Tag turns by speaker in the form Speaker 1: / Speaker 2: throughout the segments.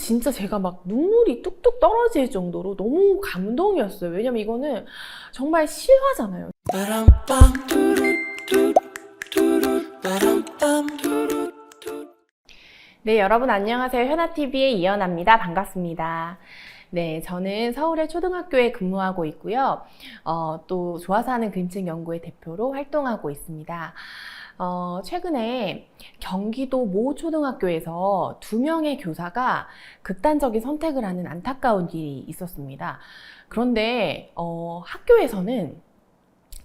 Speaker 1: 진짜 제가 막 눈물이 뚝뚝 떨어질 정도로 너무 감동이었어요. 왜냐면 이거는 정말 실화잖아요. 네, 여러분 안녕하세요. 현아TV의 이연아입니다. 반갑습니다. 네, 저는 서울의 초등학교에 근무하고 있고요. 또 좋아서 하는 그림책 연구의 대표로 활동하고 있습니다. 최근에 경기도 모 초등학교에서 2명의 교사가 극단적인 선택을 하는 안타까운 일이 있었습니다. 그런데 학교에서는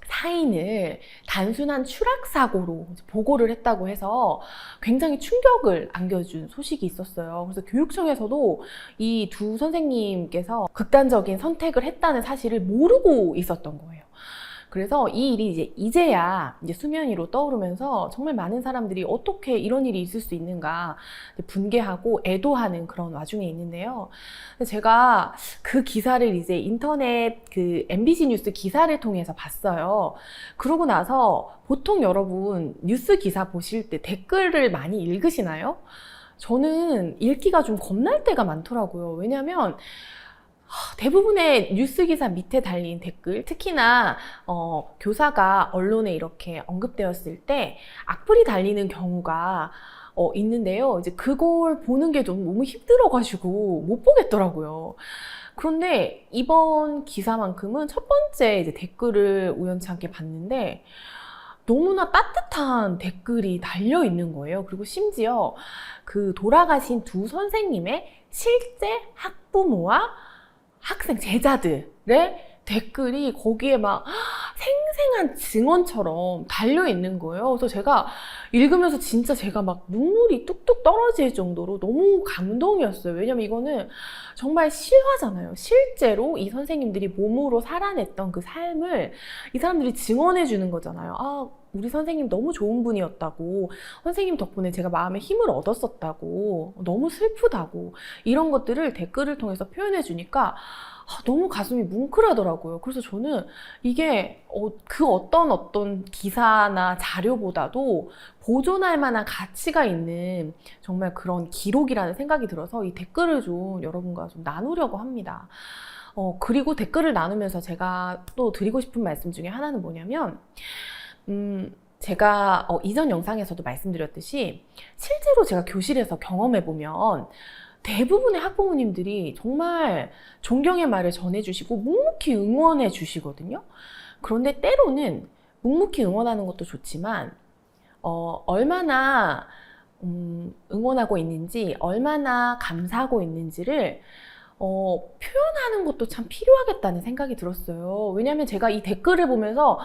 Speaker 1: 사인을 단순한 추락사고로 보고를 했다고 해서 굉장히 충격을 안겨준 소식이 있었어요. 그래서 교육청에서도 이 두 선생님께서 극단적인 선택을 했다는 사실을 모르고 있었던 거예요. 그래서 이 일이 이제야 수면 위로 떠오르면서 정말 많은 사람들이 어떻게 이런 일이 있을 수 있는가 분개하고 애도하는 그런 와중에 있는데요. 제가 그 기사를 이제 인터넷 그 MBC 뉴스 기사를 통해서 봤어요. 그러고 나서 보통 여러분 뉴스 기사 보실 때 댓글을 많이 읽으시나요? 저는 읽기가 좀 겁날 때가 많더라고요. 왜냐면 대부분의 뉴스 기사 밑에 달린 댓글, 특히나 교사가 언론에 이렇게 언급되었을 때 악플이 달리는 경우가 있는데요. 이제 그걸 보는 게 좀 너무 힘들어가지고 못 보겠더라고요. 그런데 이번 기사만큼은 첫 번째 이제 댓글을 우연찮게 봤는데 너무나 따뜻한 댓글이 달려 있는 거예요. 그리고 심지어 그 돌아가신 두 선생님의 실제 학부모와 학생, 제자들의 댓글이 거기에 막 생생한 증언처럼 달려 있는 거예요. 그래서 제가 읽으면서 진짜 제가 막 눈물이 뚝뚝 떨어질 정도로 너무 감동이었어요. 왜냐면 이거는 정말 실화잖아요. 실제로 이 선생님들이 몸으로 살아냈던 그 삶을 이 사람들이 증언해 주는 거잖아요. 아, 우리 선생님 너무 좋은 분이었다고, 선생님 덕분에 제가 마음에 힘을 얻었었다고, 너무 슬프다고, 이런 것들을 댓글을 통해서 표현해 주니까 너무 가슴이 뭉클하더라고요. 그래서 저는 이게 그 어떤 기사나 자료보다도 보존할 만한 가치가 있는 정말 그런 기록이라는 생각이 들어서 이 댓글을 좀 여러분과 좀 나누려고 합니다. 그리고 댓글을 나누면서 제가 또 드리고 싶은 말씀 중에 하나는 뭐냐면 제가 이전 영상에서도 말씀드렸듯이 실제로 제가 교실에서 경험해보면 대부분의 학부모님들이 정말 존경의 말을 전해주시고 묵묵히 응원해 주시거든요. 그런데 때로는 묵묵히 응원하는 것도 좋지만 얼마나 응원하고 있는지, 얼마나 감사하고 있는지를 표현하는 것도 참 필요하겠다는 생각이 들었어요. 왜냐하면 제가 이 댓글을 보면서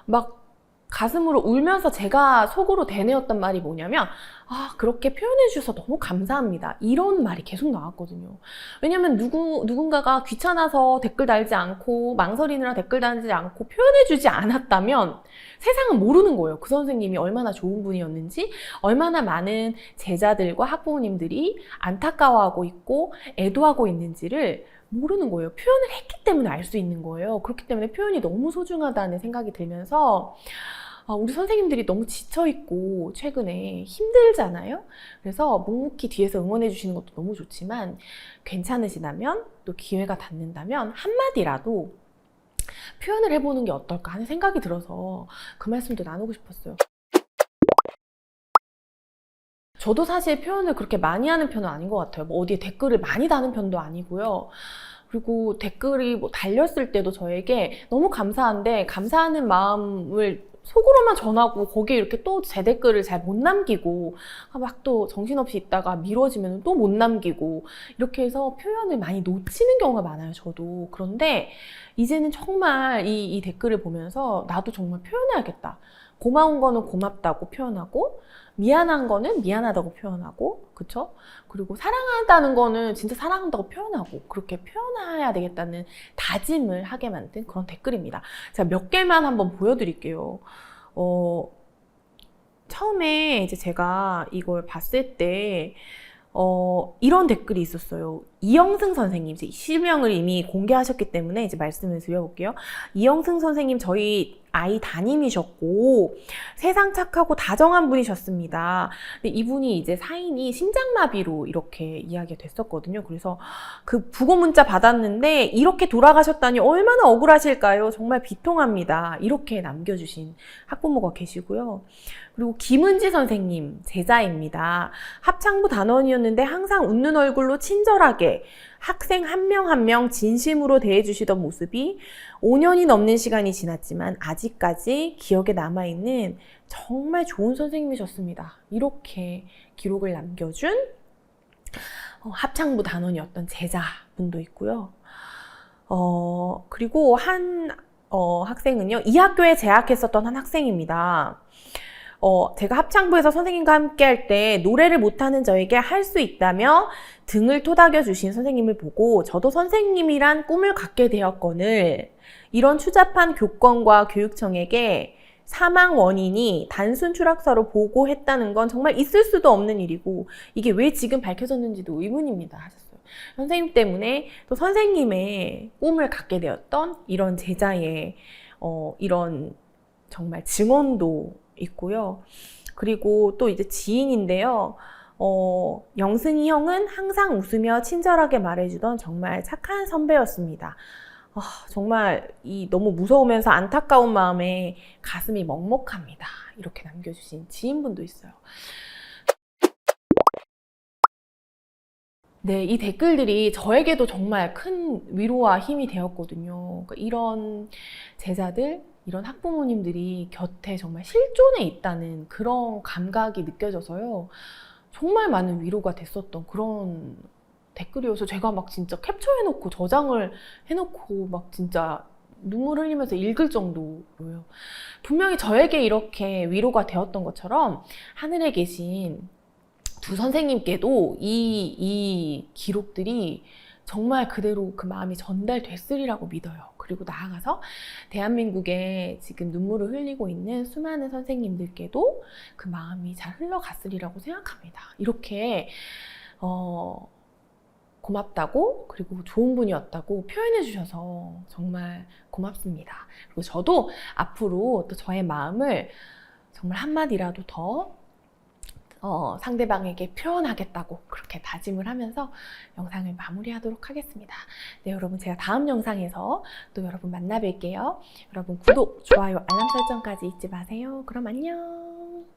Speaker 1: 막 가슴으로 울면서 제가 속으로 되뇌었던 말이 뭐냐면 그렇게 표현해 주셔서 너무 감사합니다, 이런 말이 계속 나왔거든요. 왜냐면 누군가가 귀찮아서 댓글 달지 않고 망설이느라 댓글 달지 않고 표현해 주지 않았다면 세상은 모르는 거예요. 그 선생님이 얼마나 좋은 분이었는지, 얼마나 많은 제자들과 학부모님들이 안타까워하고 있고 애도하고 있는지를 모르는 거예요. 표현을 했기 때문에 알 수 있는 거예요. 그렇기 때문에 표현이 너무 소중하다는 생각이 들면서 우리 선생님들이 너무 지쳐있고 최근에 힘들잖아요. 그래서 묵묵히 뒤에서 응원해 주시는 것도 너무 좋지만 괜찮으시다면, 또 기회가 닿는다면 한마디라도 표현을 해보는 게 어떨까 하는 생각이 들어서 그 말씀도 나누고 싶었어요. 저도 사실 표현을 그렇게 많이 하는 편은 아닌 것 같아요. 뭐 어디에 댓글을 많이 다는 편도 아니고요. 그리고 댓글이 뭐 달렸을 때도 저에게 너무 감사한데 감사하는 마음을 속으로만 전하고 거기에 이렇게 또 제 댓글을 잘 못 남기고 막 또 정신없이 있다가 미뤄지면 또 못 남기고 이렇게 해서 표현을 많이 놓치는 경우가 많아요, 저도. 그런데 이제는 정말 이 댓글을 보면서 나도 정말 표현해야겠다. 고마운 거는 고맙다고 표현하고, 미안한 거는 미안하다고 표현하고, 그쵸? 그리고 사랑한다는 거는 진짜 사랑한다고 표현하고, 그렇게 표현해야 되겠다는 다짐을 하게 만든 그런 댓글입니다. 제가 몇 개만 한번 보여드릴게요. 처음에 이제 제가 이걸 봤을 때 이런 댓글이 있었어요. 이영승 선생님, 이제 실명을 이미 공개하셨기 때문에 이제 말씀을 드려볼게요. 이영승 선생님 저희 아이 담임이셨고 세상 착하고 다정한 분이셨습니다. 근데 이분이 이제 사인이 심장마비로 이렇게 이야기가 됐었거든요. 그래서 그 부고 문자 받았는데 이렇게 돌아가셨다니 얼마나 억울하실까요? 정말 비통합니다. 이렇게 남겨주신 학부모가 계시고요. 그리고 김은지 선생님 제자입니다. 합창부 단원이었는데 항상 웃는 얼굴로 친절하게 학생 한 명 한 명 진심으로 대해주시던 모습이 5년이 넘는 시간이 지났지만 아직까지 기억에 남아있는 정말 좋은 선생님이셨습니다. 이렇게 기록을 남겨준 합창부 단원이었던 제자분도 있고요. 그리고 한 학생은요, 이 학교에 재학했었던 한 학생입니다. 제가 합창부에서 선생님과 함께 할 때 노래를 못하는 저에게 할 수 있다며 등을 토닥여 주신 선생님을 보고 저도 선생님이란 꿈을 갖게 되었거늘 이런 추잡한 교권과 교육청에게 사망 원인이 단순 추락사로 보고했다는 건 정말 있을 수도 없는 일이고 이게 왜 지금 밝혀졌는지도 의문입니다 하셨어요. 선생님 때문에 또 선생님의 꿈을 갖게 되었던 이런 제자의 이런 정말 증언도 있고요. 그리고 또 이제 지인인데요. 영승이 형은 항상 웃으며 친절하게 말해주던 정말 착한 선배였습니다. 정말 너무 무서우면서 안타까운 마음에 가슴이 먹먹합니다. 이렇게 남겨주신 지인분도 있어요. 네, 이 댓글들이 저에게도 정말 큰 위로와 힘이 되었거든요. 그러니까 이런 제자들, 이런 학부모님들이 곁에 정말 실존해 있다는 그런 감각이 느껴져서요. 정말 많은 위로가 됐었던 그런 댓글이어서 제가 막 진짜 캡처해놓고 저장을 해놓고 막 진짜 눈물 흘리면서 읽을 정도로요. 분명히 저에게 이렇게 위로가 되었던 것처럼 하늘에 계신 두 선생님께도 이 기록들이 정말 그대로 그 마음이 전달됐으리라고 믿어요. 그리고 나아가서 대한민국에 지금 눈물을 흘리고 있는 수많은 선생님들께도 그 마음이 잘 흘러갔으리라고 생각합니다. 이렇게 고맙다고 그리고 좋은 분이었다고 표현해 주셔서 정말 고맙습니다. 그리고 저도 앞으로 또 저의 마음을 정말 한마디라도 더 상대방에게 표현하겠다고 그렇게 다짐을 하면서 영상을 마무리하도록 하겠습니다. 네, 여러분 제가 다음 영상에서 또 여러분 만나 뵐게요. 여러분 구독, 좋아요, 알람 설정까지 잊지 마세요. 그럼 안녕.